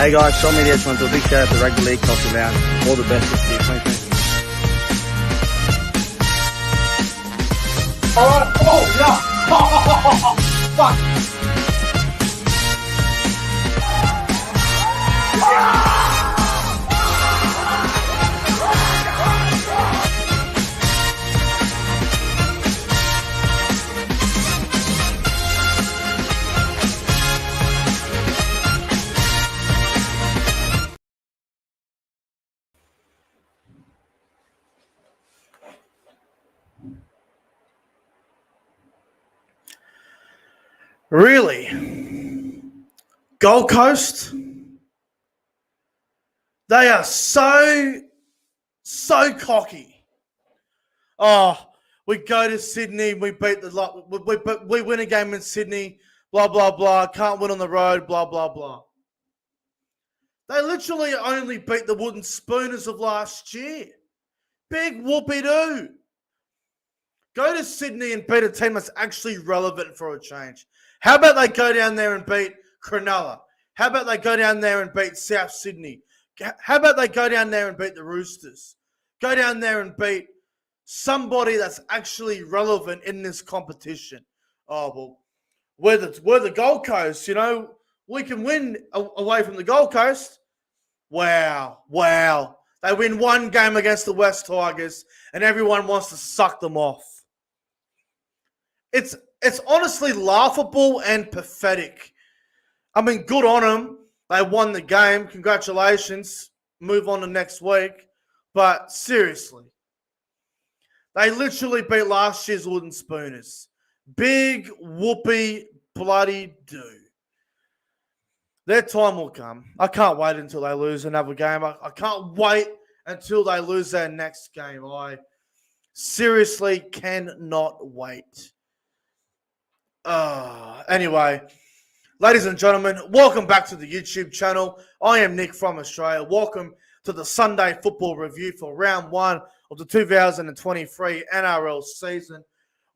Hey guys, Sean Media just want to do a big shout out to Rugby League Coffee Lounge. All the best this year. Thank you. Alright, oh yeah! Fuck! Really? Gold Coast? They are so cocky. Oh, we go to Sydney, we beat we win a game in Sydney, blah, blah, blah, can't win on the road, blah, blah, blah. They literally only beat the Wooden Spooners of last year. Big whoopee-doo. Go to Sydney and beat a team that's actually relevant for a change. How about they go down there and beat Cronulla? How about they go down there and beat South Sydney? How about they go down there and beat the Roosters? Go down there and beat somebody that's actually relevant in this competition. Oh, well, we're the Gold Coast, you know. We can win away from the Gold Coast. Wow. They win one game against the West Tigers, and everyone wants to suck them off. It's honestly laughable and pathetic. I mean, good on them. They won the game. Congratulations. Move on to next week. But seriously, they literally beat last year's Wooden Spooners. Big whoopee bloody do. Their time will come. I can't wait until they lose another game. I can't wait until they lose their next game. I seriously cannot wait. Anyway, ladies and gentlemen, welcome back to the YouTube channel. I am Nick from Australia. Welcome to the Sunday football review for round 1 of the 2023 NRL season.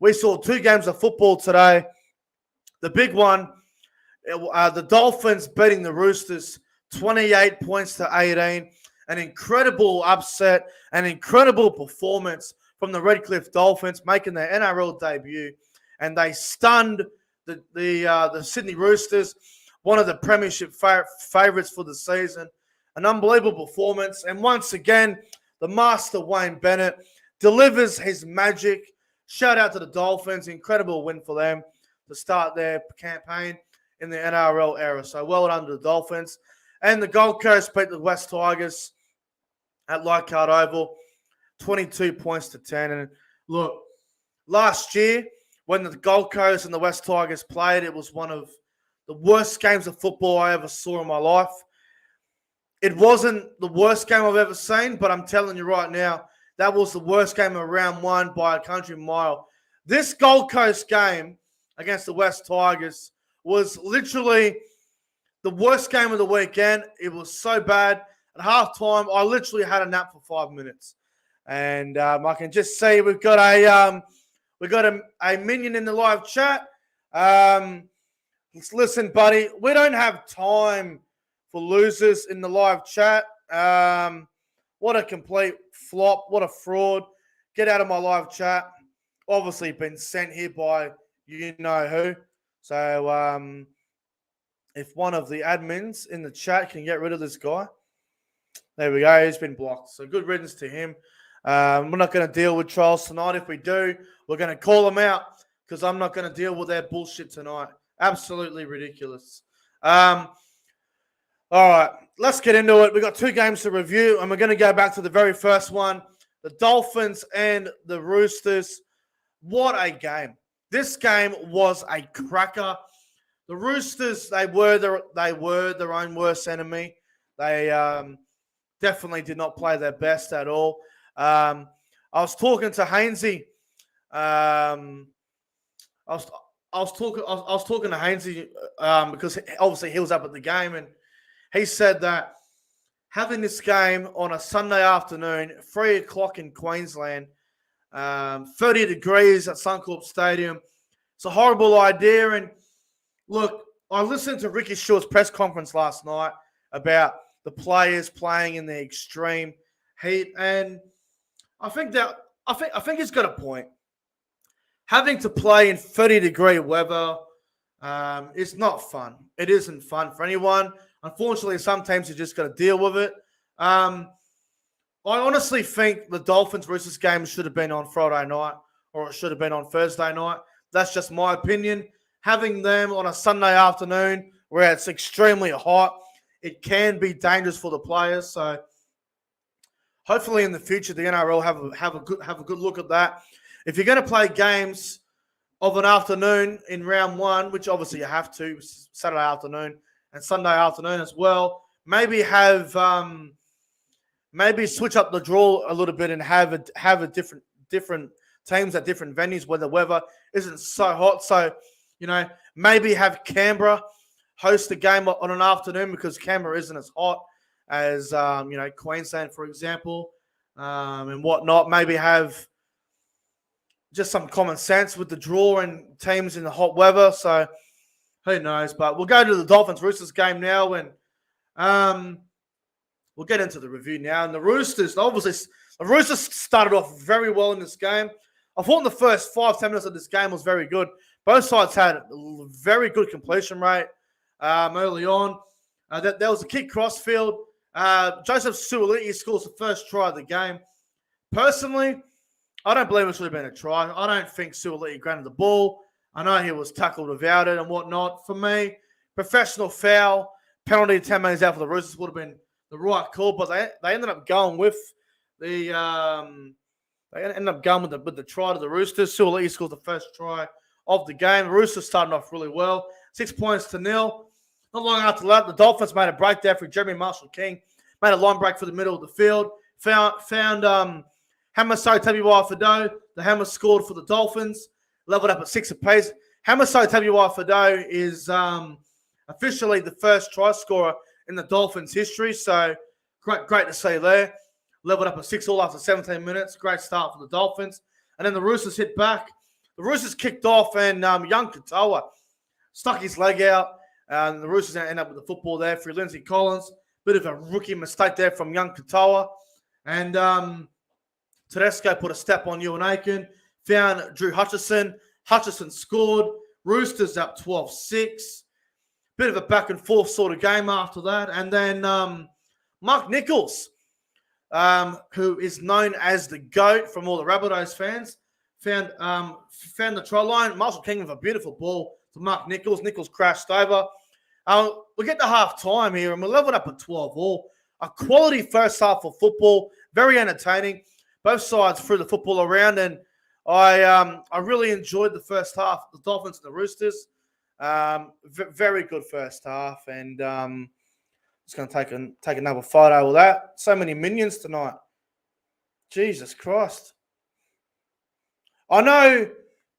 We saw 2 games of football today. The big one, the Dolphins beating the Roosters 28 points to 18. An incredible upset, an incredible performance from the Redcliffe Dolphins, making their NRL debut. And they stunned the Sydney Roosters, one of the premiership favourites for the season. An unbelievable performance. And once again, the master Wayne Bennett delivers his magic. Shout out to the Dolphins. Incredible win for them to start their campaign in the NRL era. So well done to the Dolphins. And the Gold Coast beat the West Tigers at Leichhardt Oval, 22 points to 10. And look, last year, when the Gold Coast and the West Tigers played, it was one of the worst games of football I ever saw in my life. It wasn't the worst game I've ever seen, but I'm telling you right now, that was the worst game of round 1 by a country mile. This Gold Coast game against the West Tigers was literally the worst game of the weekend. It was so bad. At halftime, I literally had a nap for 5 minutes. And I can just see we've got a minion in the live chat. Listen, buddy, we don't have time for losers in the live chat. What a complete flop. What a fraud. Get out of my live chat. Obviously been sent here by you know who. So if one of the admins in the chat can get rid of this guy. There we go. He's been blocked. So good riddance to him. We're not going to deal with trolls tonight. If we do, we're going to call them out because I'm not going to deal with their bullshit tonight. Absolutely ridiculous. All right, let's get into it. We've got 2 games to review, and we're going to go back to the very first one, the Dolphins and the Roosters. What a game. This game was a cracker. The Roosters, they were their own worst enemy. They definitely did not play their best at all. I was talking to Hainsey. I was talking to Hainsey because obviously he was up at the game, and he said that having this game on a Sunday afternoon, 3 o'clock in Queensland, 30 degrees at Suncorp Stadium, it's a horrible idea. And look, I listened to Ricky Stewart's press conference last night, about the players playing in the extreme heat, and I think he's got a point. Having to play in 30-degree weather is not fun. It isn't fun for anyone. Unfortunately, sometimes you just got to deal with it. I honestly think the Dolphins-Roosters game should have been on Friday night, or it should have been on Thursday night. That's just my opinion. Having them on a Sunday afternoon where it's extremely hot, it can be dangerous for the players. So hopefully in the future, the NRL have a good look at that. If you're going to play games of an afternoon in round one, which obviously you have to, Saturday afternoon and Sunday afternoon as well, maybe switch up the draw a little bit and have a different teams at different venues where the weather isn't so hot. So, maybe have Canberra host the game on an afternoon because Canberra isn't as hot as, Queensland, for example, and whatnot. Maybe have just some common sense with the draw and teams in the hot weather. So, who knows? But we'll go to the Dolphins-Roosters game now, and we'll get into the review now. And the Roosters started off very well in this game. I thought in the first 5-10 minutes of this game was very good. Both sides had a very good completion rate early on. There was a kick crossfield. Joseph Suaalii scores the first try of the game. Personally, I don't believe it should have been a try. I don't think Suaalii granted the ball. I know he was tackled without it and whatnot. For me, professional foul, penalty 10 minutes out for the Roosters would have been the right call, but they ended up going with the try to the Roosters. Suaalii scores the first try of the game. The Roosters started off really well, 6-0. Not long after that, the Dolphins made a break there for Jeremy Marshall-King, made a line break for the middle of the field, found Hamiso Tabuai-Fidow. The Hammers scored for the Dolphins, leveled up at 6 apiece. Hamiso Tabuai-Fidow is officially the first try scorer in the Dolphins' history, so great to see there. Leveled up at 6 all after 17 minutes. Great start for the Dolphins. And then the Roosters hit back. The Roosters kicked off, and young Katoa stuck his leg out. And the Roosters end up with the football there for Lindsay Collins. Bit of a rookie mistake there from young Katoa. And Tedesco put a step on Ewan Aiken. Found Drew Hutchison. Hutchison scored. Roosters up 12-6. Bit of a back and forth sort of game after that. And then Mark Nichols, who is known as the GOAT from all the Rabbitohs fans, found the try line. Marshall-King with a beautiful ball to Mark Nichols. Nichols crashed over. We get to half time here, and we're leveled up at 12-all. A quality first half of football, very entertaining. Both sides threw the football around, and I really enjoyed the first half. The Dolphins and the Roosters, very good first half, and just going to take another photo of that. So many minions tonight. Jesus Christ. I know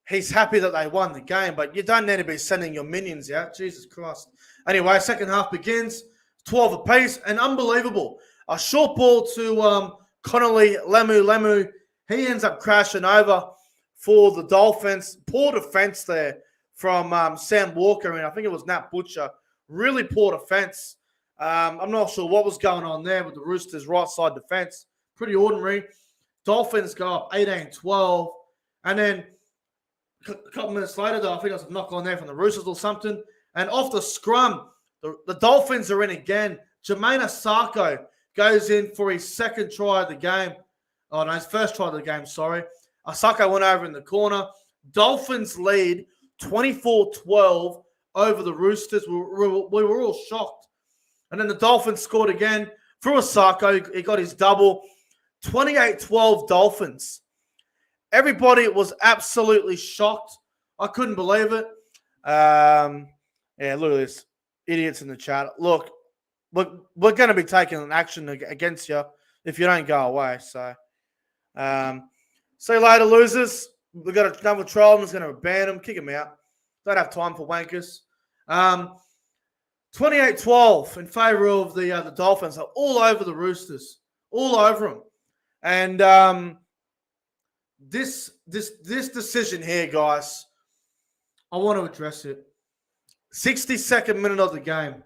he's happy that they won the game, but you don't need to be sending your minions out. Jesus Christ. Anyway, second half begins. 12 apiece, and unbelievable. A short ball to Connolly Lemu. He ends up crashing over for the Dolphins. Poor defense there from Sam Walker, and I think it was Nat Butcher. Really poor defense. I'm not sure what was going on there with the Roosters' right side defense. Pretty ordinary. Dolphins go up 18-12. And then a couple minutes later, though, I think it was a knock on there from the Roosters or something. And off the scrum, the Dolphins are in again. Jermaine Asako goes in for his second try of the game. Oh, no, his first try of the game, sorry. Asako went over in the corner. Dolphins lead 24-12 over the Roosters. We were all shocked. And then the Dolphins scored again through Asako. He got his double. 28-12 Dolphins. Everybody was absolutely shocked. I couldn't believe it. Yeah, look at this. Idiots in the chat. Look, we're going to be taking action against you if you don't go away. So, see you later, losers. We've got another trial. I'm just going to ban them, kick them out. Don't have time for wankers. 28-12 in favor of the Dolphins. They're all over the Roosters. All over them. And this decision here, guys, I want to address it. 62nd minute of the game.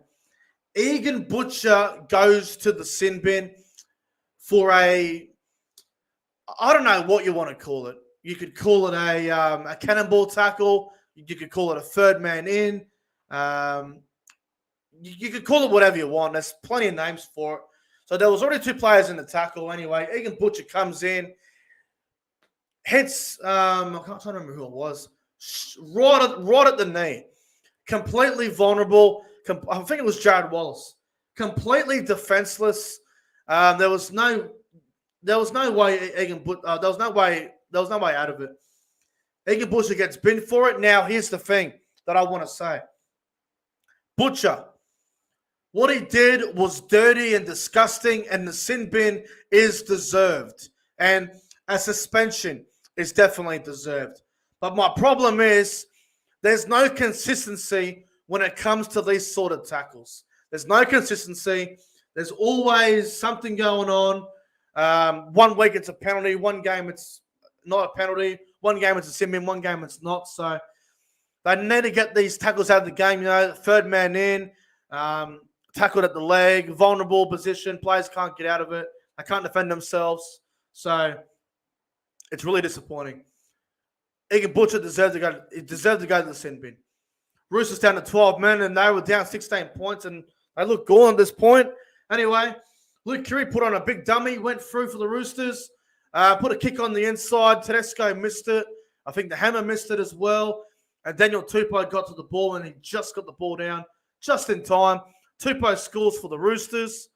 Egan Butcher goes to the sin bin for I don't know what you want to call it. You could call it a cannonball tackle. You could call it a third man in. You could call it whatever you want. There's plenty of names for it. So there was already two players in the tackle anyway. Egan Butcher comes in, hits, I can't remember who it was, right at the knee. Completely vulnerable. I think it was Jared Wallace. Completely defenseless. There was no way Egan Butcher, there was no way out of it. Egan Butcher gets binned for it. Now, here's the thing that I want to say. Butcher, what he did was dirty and disgusting, and the sin bin is deserved. And a suspension is definitely deserved. But my problem is there's no consistency when it comes to these sort of tackles. There's no consistency. There's always something going on. 1 week it's a penalty. 1 game it's not a penalty. 1 game it's a sin bin. 1 game it's not. So they need to get these tackles out of the game. Third man in, tackled at the leg, vulnerable position. Players can't get out of it. They can't defend themselves. So it's really disappointing. Egan Butcher deserved to go to the sin bin. Roosters down to 12 men, and they were down 16 points, and they looked gone at this point. Anyway, Luke Keary put on a big dummy, went through for the Roosters, put a kick on the inside. Tedesco missed it. I think the Hammer missed it as well. And Daniel Tupou got to the ball, and he just got the ball down just in time. Tupou scores for the Roosters.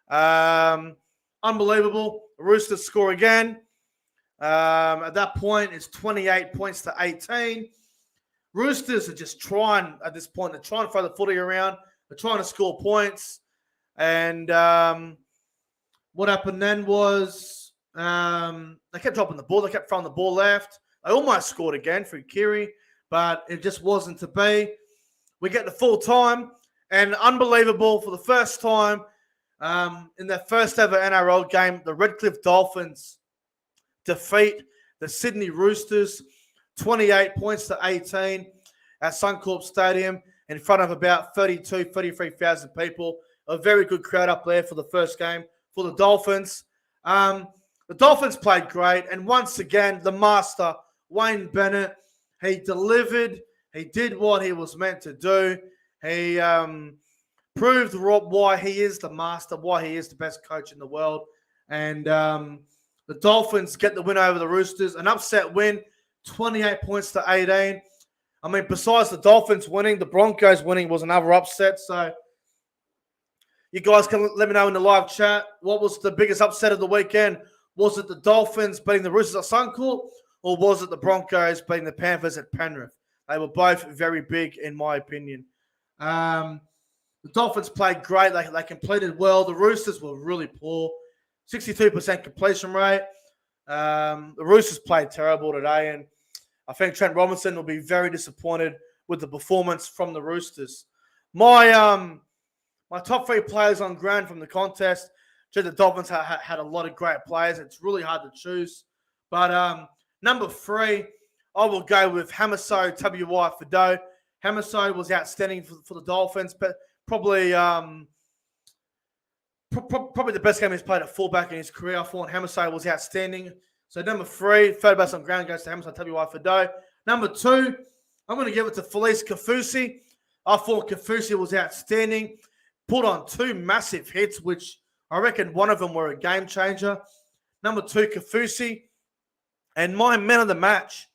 Unbelievable. The Roosters score again. At that point, it's 28 points to 18. Roosters are just trying, at this point, they're trying to throw the footy around. They're trying to score points. And what happened then was they kept dropping the ball. They kept throwing the ball left. They almost scored again through Keary, but it just wasn't to be. We get the full time, and unbelievable, for the first time in their first ever NRL game, the Redcliffe Dolphins defeat the Sydney Roosters 28 points to 18 at Suncorp Stadium in front of about 33,000 people. A very good crowd up there for the first game for the Dolphins. The Dolphins played great, and once again, the master, Wayne Bennett, he delivered. He did what he was meant to do. He proved why he is the master, why he is the best coach in the world. And the Dolphins get the win over the Roosters, an upset win, 28 points to 18. I mean, besides the Dolphins winning, the Broncos winning was another upset. So you guys can let me know in the live chat, what was the biggest upset of the weekend? Was it the Dolphins beating the Roosters at Suncorp, or was it the Broncos beating the Panthers at Penrith? They were both very big, in my opinion. The Dolphins played great. They completed well. The Roosters were really poor. 62% completion rate. The Roosters played terrible today, and I think Trent Robinson will be very disappointed with the performance from the Roosters. My top 3 players on ground from the contest, the Dolphins had a lot of great players. It's really hard to choose. But number 3, I will go with Hamiso Tabuai-Fidow. Hamiso was outstanding for the Dolphins, but probably the best game he's played at fullback in his career. I thought Hamiso was outstanding. So number 3, third best on ground, goes to Hamiso Tabuai-Fidow. Number 2, I'm going to give it to Felice Kafusi. I thought Kafusi was outstanding. Put on 2 massive hits, which I reckon one of them were a game changer. Number 2, Kafusi. And my man of the match,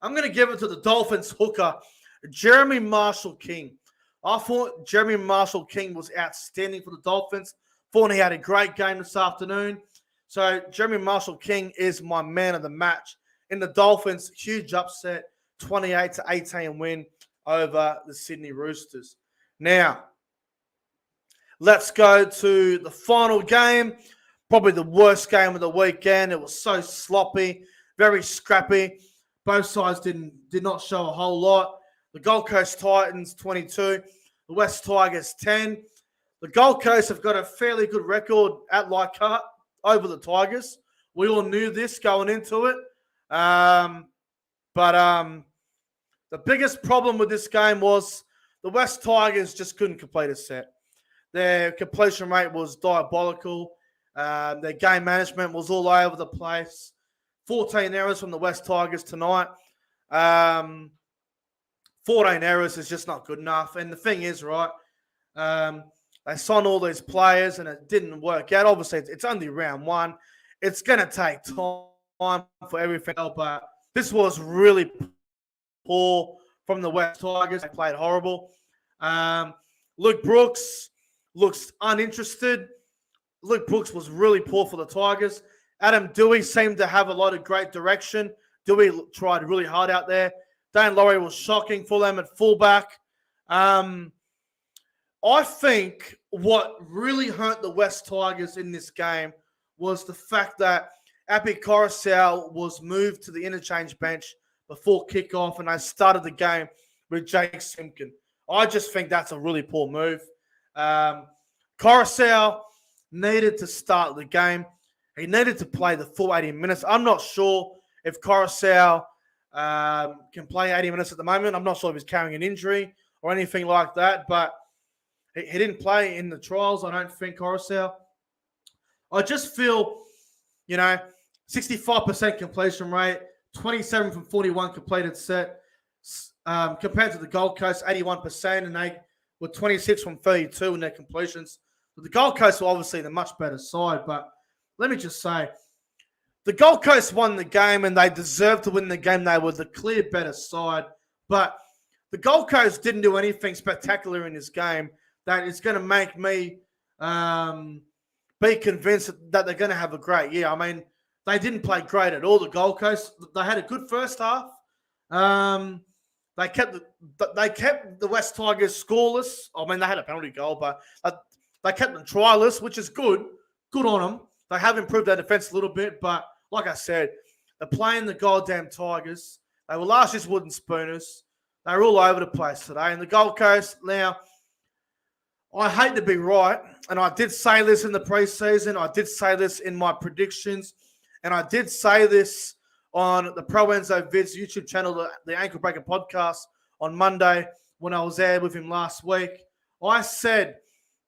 I'm going to give it to the Dolphins hooker, Jeremy Marshall-King. I thought Jeremy Marshall-King was outstanding for the Dolphins. Thought he had a great game this afternoon. So Jeremy Marshall-King is my man of the match. In the Dolphins, huge upset, 28 to 18 win over the Sydney Roosters. Now, let's go to the final game. Probably the worst game of the weekend. It was so sloppy, very scrappy. Both sides did not show a whole lot. The Gold Coast Titans, 22. The West Tigers, 10. The Gold Coast have got a fairly good record at Leichhardt over the Tigers. We all knew this going into it. But the biggest problem with this game was the West Tigers just couldn't complete a set. Their completion rate was diabolical. Their game management was all over the place. 14 errors from the West Tigers tonight. 14 errors is just not good enough. And the thing is, right, they signed all these players and it didn't work out. Obviously, it's only round one. It's going to take time for everything else, but this was really poor from the West Tigers. They played horrible. Luke Brooks looks uninterested. Luke Brooks was really poor for the Tigers. Adam Dewey seemed to have a lot of great direction. Dewey tried really hard out there. Dane Laurie was shocking for them at fullback. I think what really hurt the West Tigers in this game was the fact that Api Coruscant was moved to the interchange bench before kickoff, and they started the game with Jake Simpkin. I just think that's a really poor move. Coruscant needed to start the game. He needed to play the full 80 minutes. I'm not sure if Coruscant can play 80 minutes at the moment. I'm not sure if he's carrying an injury or anything like that, but he didn't play in the trials, I don't think, Coruscant. I just feel, 65% completion rate, 27 from 41 completed set, compared to the Gold Coast, 81%, and they were 26 from 32 in their completions. But the Gold Coast were obviously the much better side, but let me just say, the Gold Coast won the game and they deserved to win the game. They were the clear better side, but the Gold Coast didn't do anything spectacular in this game that is going to make me be convinced that they're going to have a great year. I mean, they didn't play great at all, the Gold Coast. They had a good first half. They kept the West Tigers scoreless. I mean, they had a penalty goal, but they kept them tryless, which is good. Good on them. They have improved their defense a little bit, but like I said, they're playing the goddamn Tigers. They were last year's wooden spooners. They were all over the place today. And the Gold Coast, now, I hate to be right, and I did say this in the preseason. I did say this in my predictions, and I did say this on the ProEnzo Vidz YouTube channel, the Ankle Breaker podcast, on Monday when I was there with him last week. I said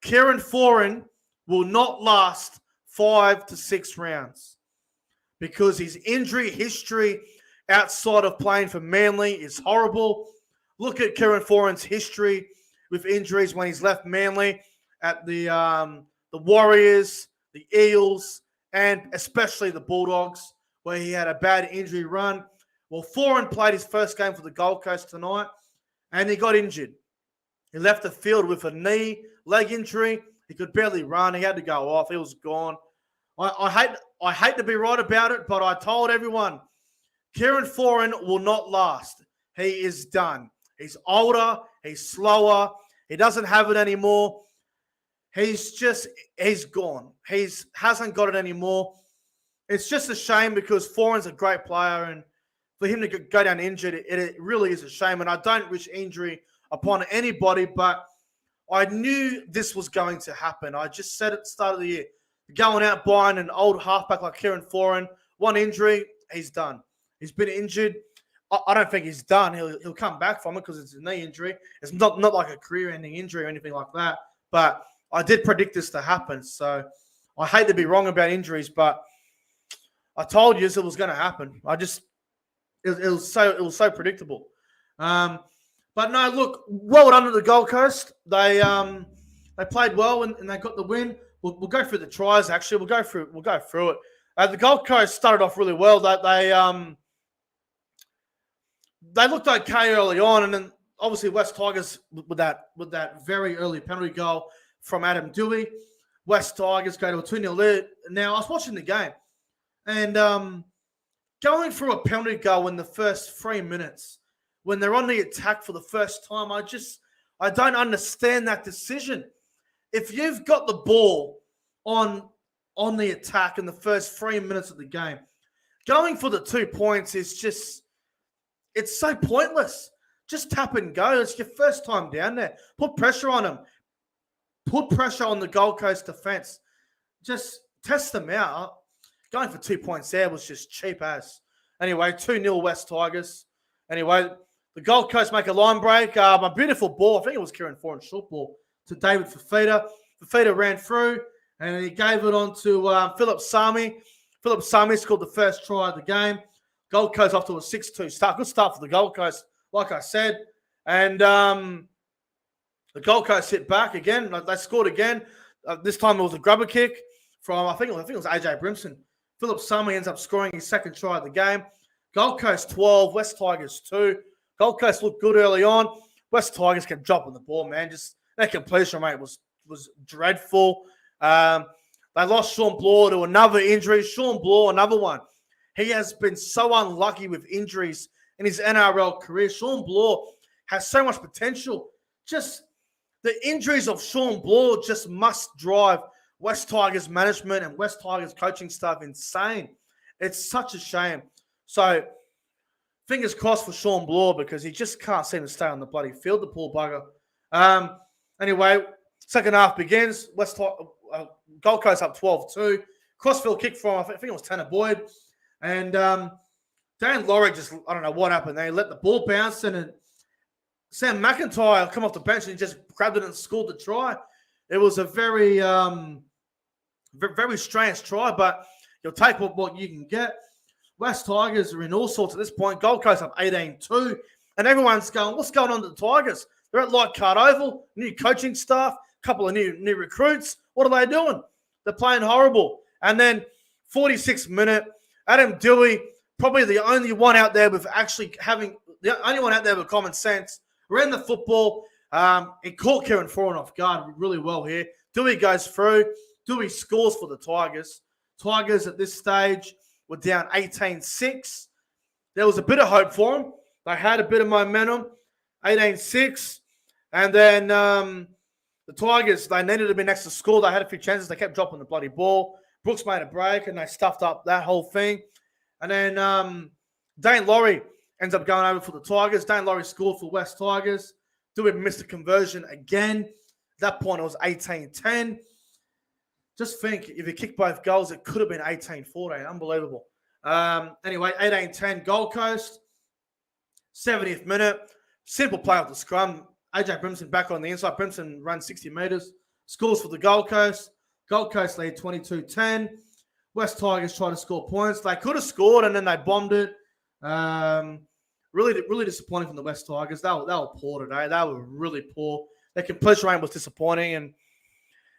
Kieran Foran will not last 5 to 6 rounds because his injury history outside of playing for Manly is horrible. Look at Kieran Foran's history with injuries when he's left Manly at the Warriors, the Eels, and especially the Bulldogs, where he had a bad injury run. Well, Foran played his first game for the Gold Coast tonight, and he got injured. He left the field with a leg injury. He could barely run. He had to go off. He was gone. I hate to be right about it, but I told everyone, Kieran Foran will not last. He is done. He's older. He's slower. He doesn't have it anymore. He's gone. He hasn't got it anymore. It's just a shame because Foran's a great player, and for him to go down injured, it really is a shame. And I don't wish injury upon anybody, but I knew this was going to happen. I just said at the start of the year, going out buying an old halfback like Kieran Foran, one injury, he's done. He's been injured. I don't think he's done. He'll come back from it because it's a knee injury. It's not like a career-ending injury or anything like that. But I did predict this to happen. So I hate to be wrong about injuries, but I told you it was going to happen. It was so predictable. But no, look, well done to the Gold Coast. They played well and they got the win. We'll go through the tries. Actually, we'll go through it. The Gold Coast started off really well. They looked okay early on, and then obviously West Tigers with that very early penalty goal from Adam Dewey. West Tigers go to a 2-0 lead. Now I was watching the game, and going through a penalty goal in the first 3 minutes when they're on the attack for the first time, I don't understand that decision. If you've got the ball on the attack in the first 3 minutes of the game, going for the 2 points is just, it's so pointless. Just tap and go. It's your first time down there. Put pressure on them. Put pressure on the Gold Coast defense. Just test them out. Going for 2 points there was just cheap as. Anyway, 2-0 West Tigers. Anyway, the Gold Coast make a line break. A beautiful ball. I think it was Kieran Foran's short ball to David Fafita. Fafita ran through, and he gave it on to Philip Sami. Philip Sami scored the first try of the game. Gold Coast off to a 6-2 start. Good start for the Gold Coast, like I said. And the Gold Coast hit back again. They scored again. This time it was a grubber kick from, I think it was AJ Brimson. Philip Sami ends up scoring his second try of the game. Gold Coast 12, West Tigers 2. Gold Coast looked good early on. West Tigers kept dropping the ball, man. Just their completion rate was dreadful. They lost Sean Bloor to another injury. Sean Bloor, another one. He has been so unlucky with injuries in his NRL career. Sean Bloor has so much potential. Just the injuries of Sean Bloor just must drive West Tigers management and West Tigers coaching staff insane. It's such a shame. So, fingers crossed for Sean Bloor because he just can't seem to stay on the bloody field, the poor bugger. Anyway, second half begins. Gold Coast up 12-2. Crossfield kick from, I think it was Tanner Boyd. And Dan Laurie just, I don't know what happened. They let the ball bounce and Sam McIntyre come off the bench and he just grabbed it and scored the try. It was a very, very strange try, but you'll take what you can get. West Tigers are in all sorts at this point. Gold Coast up 18-2. And everyone's going, what's going on to the Tigers? They're at Light Card Oval, new coaching staff, a couple of new recruits. What are they doing? They're playing horrible. And then 46th minute, Adam Dewey, probably the only one out there with common sense, ran the football. He caught Kieran Foran off guard really well here. Dewey goes through. Dewey scores for the Tigers. Tigers at this stage were down 18-6. There was a bit of hope for them. They had a bit of momentum, 18-6. And then the Tigers, they needed to be next to score. They had a few chances. They kept dropping the bloody ball. Brooks made a break, and they stuffed up that whole thing. And then Dane Laurie ends up going over for the Tigers. Dane Laurie scored for West Tigers. Dewey missed a conversion again. At that point, it was 18-10. Just think, if he kicked both goals, it could have been 18-14. Unbelievable. Anyway, 18-10 Gold Coast. 70th minute. Simple play off the scrum. AJ Brimson back on the inside. Brimson runs 60 metres. Scores for the Gold Coast. Gold Coast lead 22-10. West Tigers try to score points. They could have scored and then they bombed it. Really disappointing from the West Tigers. They were poor today. They were really poor. Their completion rate was disappointing, and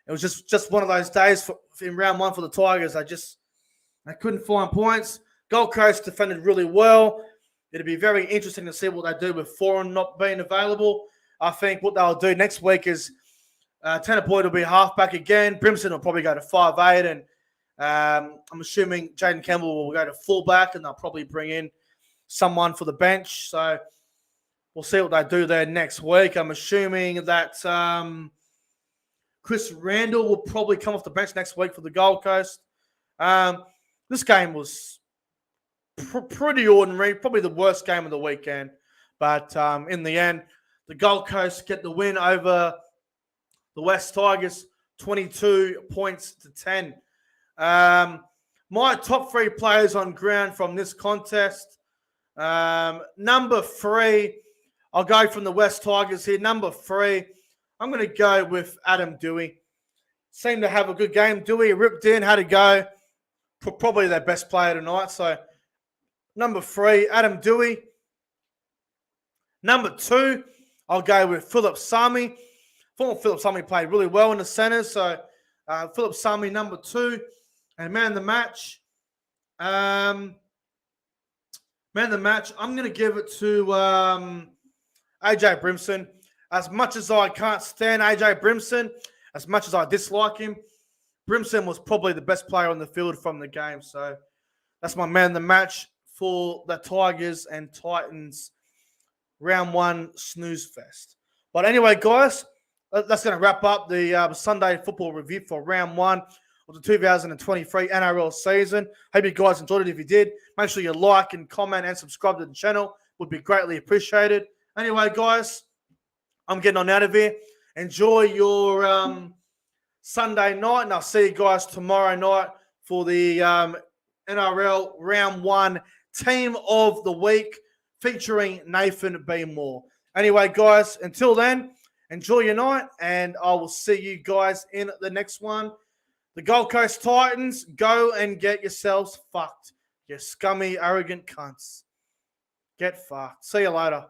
it was just one of those days in round one for the Tigers. They couldn't find points. Gold Coast defended really well. It'd be very interesting to see what they do with Foran not being available. I think what they'll do next week is Tanner Boyd will be halfback again. Brimson will probably go to 5'8", and I'm assuming Jaden Campbell will go to fullback, and they'll probably bring in someone for the bench. So we'll see what they do there next week. I'm assuming that Chris Randall will probably come off the bench next week for the Gold Coast. This game was pretty ordinary, probably the worst game of the weekend. But in the end, the Gold Coast get the win over the West Tigers, 22 points to 10. My top three players on ground from this contest. Number 3, I'll go from the West Tigers here. Number 3, I'm going to go with Adam Dewey. Seemed to have a good game. Dewey ripped in, had a go. Probably their best player tonight. So, number 3, Adam Dewey. Number 2, I'll go with Philip Sami. Philip Sami played really well in the centre. So, Philip Sami, number 2. And man of the match. Man of the match, I'm going to give it to AJ Brimson. As much as I can't stand AJ Brimson, as much as I dislike him, Brimson was probably the best player on the field from the game. So that's my man of the match for the Tigers and Titans round 1 snooze fest. But anyway, guys, that's going to wrap up the Sunday football review for round 1 of the 2023 NRL season. Hope you guys enjoyed it. If you did, make sure you like and comment and subscribe to the channel. Would be greatly appreciated. Anyway, guys, I'm getting on out of here. Enjoy your Sunday night, and I'll see you guys tomorrow night for the NRL round 1 team of the week featuring Nathan B. Moore. Anyway, guys, until then, Enjoy your night, and I will see you guys in the next one. The Gold Coast Titans, go and get yourselves fucked. You scummy, arrogant cunts. Get fucked. See you later.